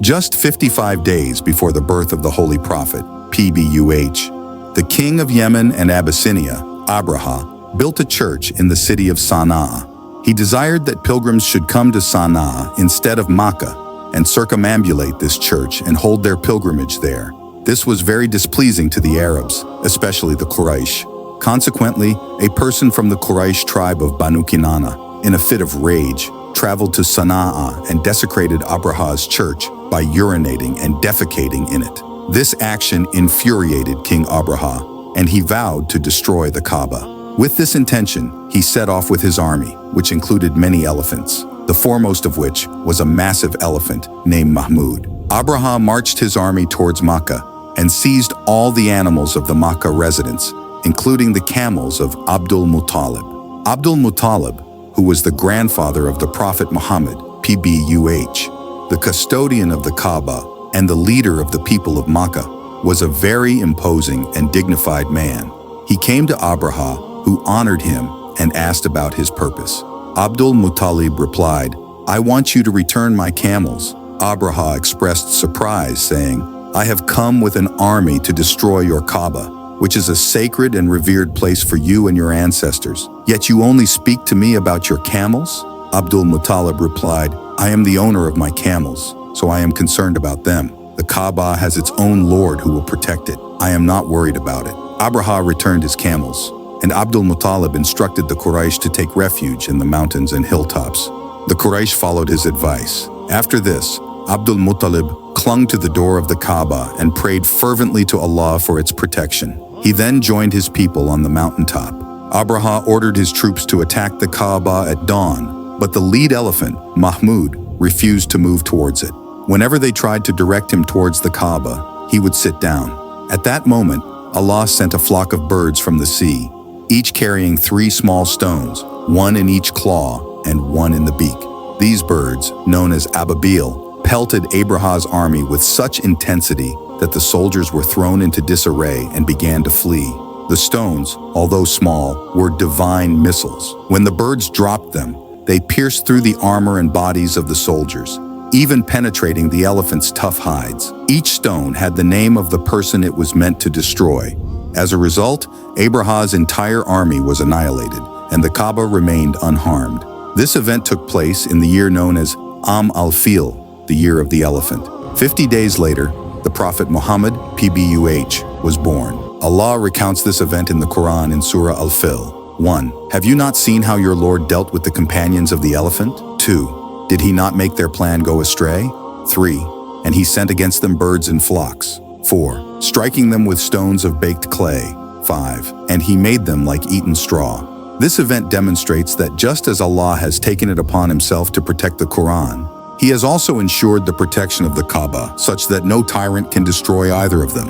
Just 55 days before the birth of the Holy Prophet, PBUH, the king of Yemen and Abyssinia, Abraha, built a church in the city of Sana'a. He desired that pilgrims should come to Sana'a instead of Makkah and circumambulate this church and hold their pilgrimage there. This was very displeasing to the Arabs, especially the Quraysh. Consequently, a person from the Quraysh tribe of Banu Kinanah, in a fit of rage, traveled to Sana'a and desecrated Abraha's church by urinating and defecating in it. This action infuriated King Abraha, and he vowed to destroy the Kaaba. With this intention, he set off with his army, which included many elephants, the foremost of which was a massive elephant named Mahmood. Abraha marched his army towards Makkah and seized all the animals of the Makkah residents, including the camels of Abdul Muttalib. Abdul Muttalib, who was the grandfather of the Prophet Muhammad, PBUH, the custodian of the Kaaba, and the leader of the people of Makkah, was a very imposing and dignified man. He came to Abraha, who honored him and asked about his purpose. Abdul Muttalib replied, "I want you to return my camels." Abraha expressed surprise, saying, "I have come with an army to destroy your Kaaba, which is a sacred and revered place for you and your ancestors. Yet you only speak to me about your camels?" Abdul Muttalib replied, "I am the owner of my camels, so I am concerned about them. The Kaaba has its own Lord who will protect it. I am not worried about it." Abraha returned his camels, and Abdul Muttalib instructed the Quraysh to take refuge in the mountains and hilltops. The Quraysh followed his advice. After this, Abdul Muttalib clung to the door of the Kaaba and prayed fervently to Allah for its protection. He then joined his people on the mountaintop. Abraha ordered his troops to attack the Kaaba at dawn, but the lead elephant, Mahmood, refused to move towards it. Whenever they tried to direct him towards the Kaaba, he would sit down. At that moment, Allah sent a flock of birds from the sea, each carrying 3 small stones, one in each claw and one in the beak. These birds, known as ababil, pelted Abraha's army with such intensity that the soldiers were thrown into disarray and began to flee. The stones, although small, were divine missiles. When the birds dropped them, they pierced through the armor and bodies of the soldiers, even penetrating the elephant's tough hides. Each stone had the name of the person it was meant to destroy. As a result, Abraha's entire army was annihilated, and the Kaaba remained unharmed. This event took place in the year known as al-Fil, the year of the elephant. 50 days later, the Prophet Muhammad, PBUH, was born. Allah recounts this event in the Quran in Surah Al-Fil. 1. Have you not seen how your Lord dealt with the companions of the elephant? 2. Did he not make their plan go astray? 3. And he sent against them birds in flocks. 4. Striking them with stones of baked clay. 5. And he made them like eaten straw. This event demonstrates that just as Allah has taken it upon himself to protect the Quran, he has also ensured the protection of the Kaaba such that no tyrant can destroy either of them.